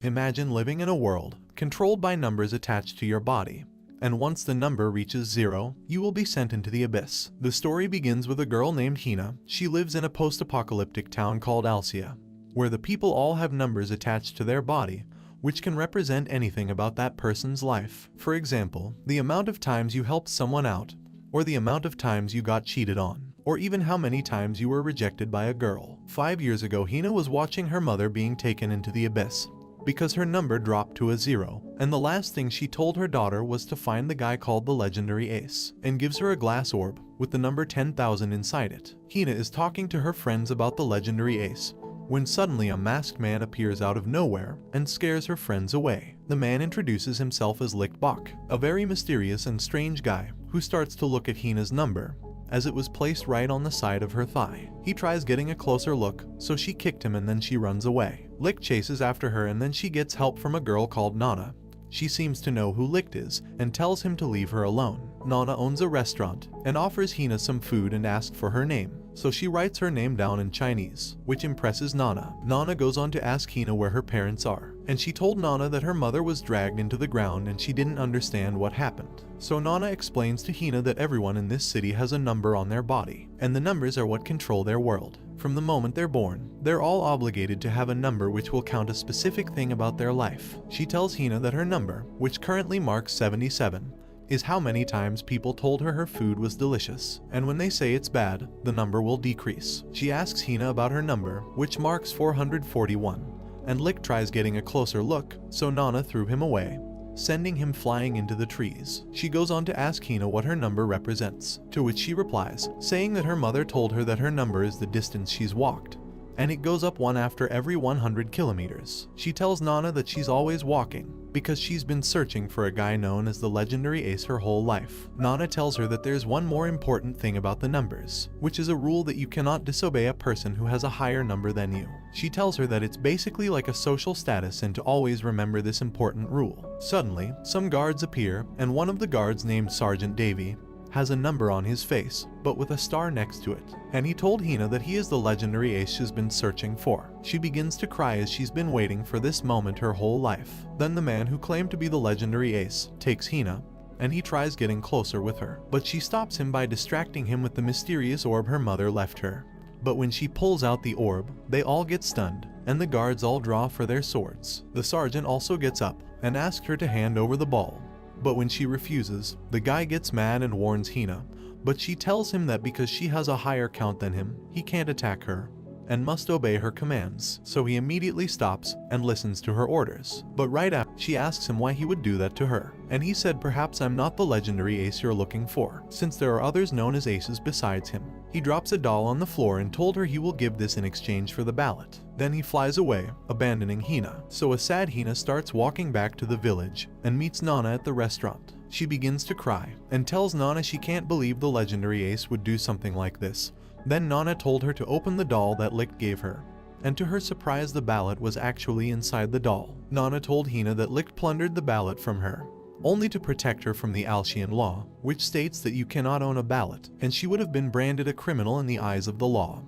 Imagine living in a world controlled by numbers attached to your body. And once the number reaches 0, you will be sent into the abyss. The story begins with a girl named Hina. She lives in a post-apocalyptic town called Alcia, where the people all have numbers attached to their body, which can represent anything about that person's life. For example, the amount of times you helped someone out, or the amount of times you got cheated on, or even how many times you were rejected by a girl. 5 years ago, Hina was watching her mother being taken into the abyss because her number dropped to a 0, and the last thing she told her daughter was to find the guy called the legendary Ace, and gives her a glass orb with the number 10,000 inside it. Hina is talking to her friends about the legendary Ace when suddenly a masked man appears out of nowhere and scares her friends away. The man introduces himself as Licht Bok, a very mysterious and strange guy who starts to look at Hina's number as it was placed right on the side of her thigh. He tries getting a closer look, so she kicked him and then she runs away. Licht chases after her and then she gets help from a girl called Nana. She seems to know who Licht is and tells him to leave her alone. Nana owns a restaurant and offers Hina some food and asks for her name, so she writes her name down in Chinese, which impresses Nana. Nana goes on to ask Hina where her parents are, and she told Nana that her mother was dragged into the ground and she didn't understand what happened. So Nana explains to Hina that everyone in this city has a number on their body, and the numbers are what control their world. From the moment they're born, they're all obligated to have a number which will count a specific thing about their life. She tells Hina that her number, which currently marks 77, is how many times people told her her food was delicious, and when they say it's bad, the number will decrease. She asks Hina about her number, which marks 441, and Licht tries getting a closer look, so Nana threw him away, sending him flying into the trees. She goes on to ask Hina what her number represents, to which she replies, saying that her mother told her that her number is the distance she's walked, and it goes up one after every 100 kilometers. She tells Nana that she's always walking because she's been searching for a guy known as the legendary Ace her whole life. Nana tells her that there's one more important thing about the numbers, which is a rule that you cannot disobey a person who has a higher number than you. She tells her that it's basically like a social status and to always remember this important rule. Suddenly, some guards appear, and one of the guards, named Sergeant Davy, has a number on his face, but with a star next to it, and he told Hina that he is the legendary Ace she's been searching for. She begins to cry as she's been waiting for this moment her whole life. Then the man who claimed to be the legendary Ace takes Hina, and he tries getting closer with her, but she stops him by distracting him with the mysterious orb her mother left her. But when she pulls out the orb, they all get stunned, and the guards all draw for their swords. The sergeant also gets up and asks her to hand over the ball, but when she refuses, the guy gets mad and warns Hina, but she tells him that because she has a higher count than him, he can't attack her and must obey her commands. So he immediately stops and listens to her orders. But right after, she asks him why he would do that to her, and he said, perhaps I'm not the legendary Ace you're looking for, since there are others known as Aces besides him. He drops a doll on the floor and told her he will give this in exchange for the ballot. Then he flies away, abandoning Hina. So a sad Hina starts walking back to the village and meets Nana at the restaurant. She begins to cry and tells Nana she can't believe the legendary Ace would do something like this. Then Nana told her to open the doll that Licht gave her, and to her surprise the ballot was actually inside the doll. Nana told Hina that Licht plundered the ballot from her, only to protect her from the Alcian law, which states that you cannot own a ballot, and she would have been branded a criminal in the eyes of the law,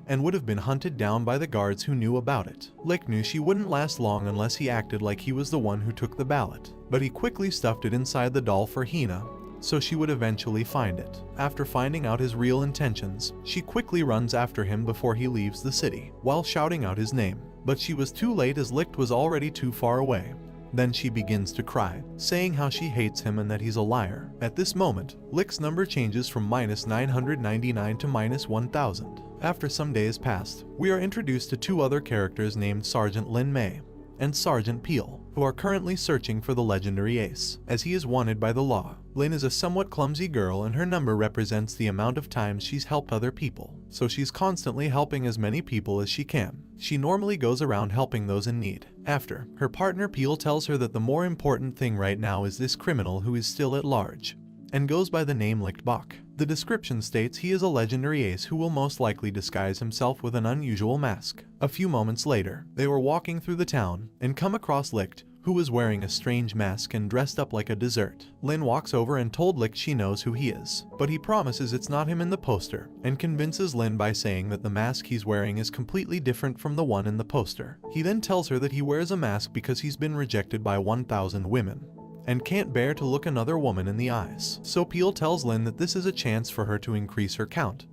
and would have been hunted down by the guards who knew about it. Licht knew she wouldn't last long unless he acted like he was the one who took the ballot, but he quickly stuffed it inside the doll for Hina, so she would eventually find it. After finding out his real intentions, she quickly runs after him before he leaves the city, while shouting out his name. But she was too late as Licht was already too far away. Then she begins to cry, saying how she hates him and that he's a liar. At this moment, Licht's number changes from -999 to -1000. After some days passed, we are introduced to two other characters named Sergeant Lin Mei and Sergeant Peel, who are currently searching for the legendary Ace, as he is wanted by the law. Lin is a somewhat clumsy girl and her number represents the amount of times she's helped other people, so she's constantly helping as many people as she can. She normally goes around helping those in need. After, her partner Peel tells her that the more important thing right now is this criminal who is still at large, and goes by the name Licht Bok. The description states he is a legendary Ace who will most likely disguise himself with an unusual mask. A few moments later, they were walking through the town and come across Licht, who who was wearing a strange mask and dressed up like a dessert. Lin walks over and told Licht she knows who he is, but he promises it's not him in the poster, and convinces Lin by saying that the mask he's wearing is completely different from the one in the poster. He then tells her that he wears a mask because he's been rejected by 1,000 women and can't bear to look another woman in the eyes. So Peel tells Lin that this is a chance for her to increase her count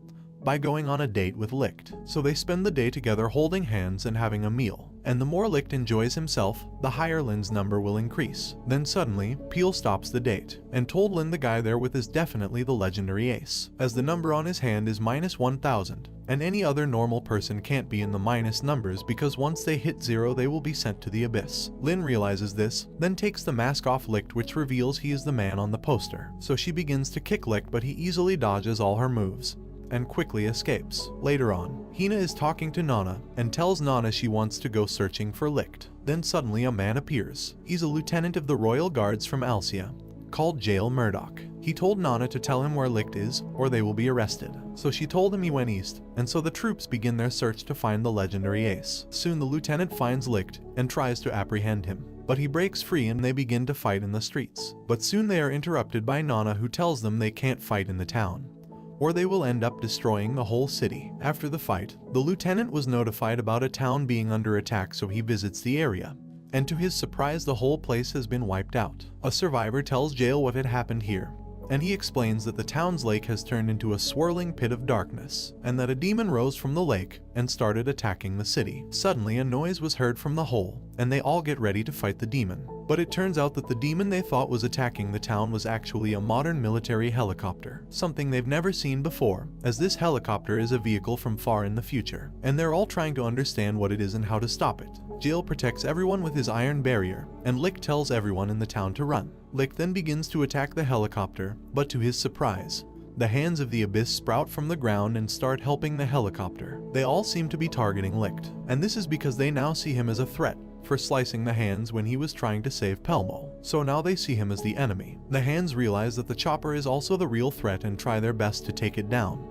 by going on a date with Licht. So they spend the day together holding hands and having a meal. And the more Licht enjoys himself, the higher Lin's number will increase. Then suddenly, Peel stops the date and told Lin the guy there with is definitely the legendary ace, as the number on his hand is -1,000, and any other normal person can't be in the minus numbers because once they hit 0 they will be sent to the abyss. Lin realizes this, then takes the mask off Licht, which reveals he is the man on the poster. So she begins to kick Licht, but he easily dodges all her moves and quickly escapes. Later on, Hina is talking to Nana and tells Nana she wants to go searching for Licht. Then suddenly a man appears. He's a lieutenant of the Royal Guards from Alcia, called Jael Murdoch. He told Nana to tell him where Licht is or they will be arrested. So she told him he went east, and so the troops begin their search to find the legendary ace. Soon the lieutenant finds Licht and tries to apprehend him, but he breaks free and they begin to fight in the streets. But soon they are interrupted by Nana, who tells them they can't fight in the town, or they will end up destroying the whole city. After the fight, the lieutenant was notified about a town being under attack, so he visits the area, and to his surprise the whole place has been wiped out. A survivor tells Jael what had happened here, and he explains that the town's lake has turned into a swirling pit of darkness, and that a demon rose from the lake and started attacking the city. Suddenly a noise was heard from the hole, and they all get ready to fight the demon. But it turns out that the demon they thought was attacking the town was actually a modern military helicopter, something they've never seen before, as this helicopter is a vehicle from far in the future, and they're all trying to understand what it is and how to stop it. Jael protects everyone with his iron barrier, and Licht tells everyone in the town to run. Licht then begins to attack the helicopter, but to his surprise, the hands of the abyss sprout from the ground and start helping the helicopter. They all seem to be targeting Licht, and this is because they now see him as a threat for slicing the hands when he was trying to save Pelmo. So now they see him as the enemy. The hands realize that the chopper is also the real threat and try their best to take it down,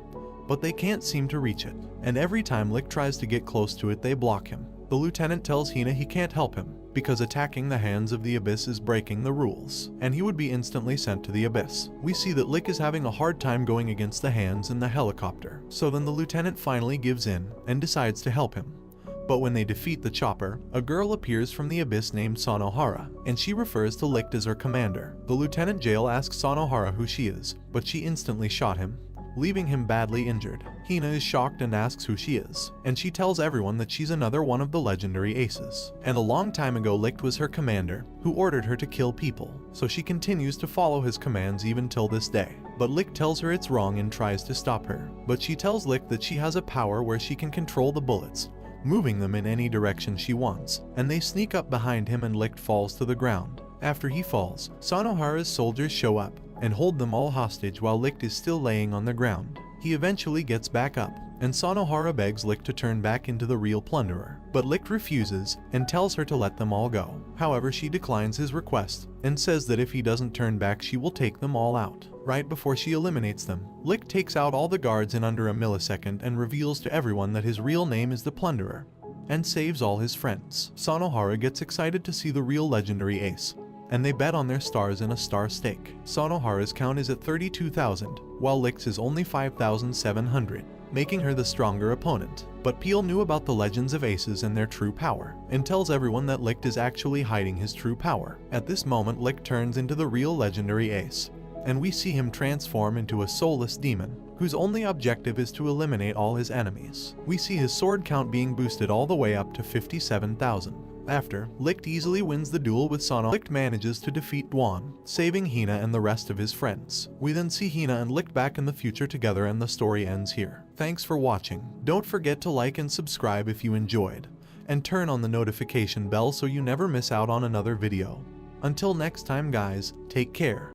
but they can't seem to reach it, and every time Licht tries to get close to it they block him. The lieutenant tells Hina he can't help him because attacking the hands of the abyss is breaking the rules, and he would be instantly sent to the abyss. We see that Licht is having a hard time going against the hands in the helicopter, so then the lieutenant finally gives in and decides to help him. But when they defeat the chopper, a girl appears from the abyss named Sonohara, and she refers to Licht as her commander. The Lieutenant Jael asks Sonohara who she is, but she instantly shot him, leaving him badly injured. Hina is shocked and asks who she is, and she tells everyone that she's another one of the legendary aces. And a long time ago Licht was her commander, who ordered her to kill people, so she continues to follow his commands even till this day. But Licht tells her it's wrong and tries to stop her. But she tells Licht that she has a power where she can control the bullets, moving them in any direction she wants, and they sneak up behind him and Licht falls to the ground. After he falls, Sonohara's soldiers show up and hold them all hostage while Licht is still laying on the ground. He eventually gets back up, and Sonohara begs Licht to turn back into the real plunderer, but Licht refuses and tells her to let them all go. However, she declines his request and says that if he doesn't turn back she will take them all out. Right before she eliminates them, Licht takes out all the guards in under a millisecond and reveals to everyone that his real name is the Plunderer, and saves all his friends. Sonohara gets excited to see the real legendary ace, and they bet on their stars in a star stake. Sonohara's count is at 32,000, while Licht's is only 5,700, making her the stronger opponent. But Peel knew about the legends of aces and their true power, and tells everyone that Licht is actually hiding his true power. At this moment Licht turns into the real legendary ace, and we see him transform into a soulless demon, whose only objective is to eliminate all his enemies. We see his sword count being boosted all the way up to 57,000. After, Licht easily wins the duel with Sono. Licht manages to defeat Dwan, saving Hina and the rest of his friends. We then see Hina and Licht back in the future together and the story ends here. Thanks for watching. Don't forget to like and subscribe if you enjoyed, and turn on the notification bell so you never miss out on another video. Until next time guys, take care.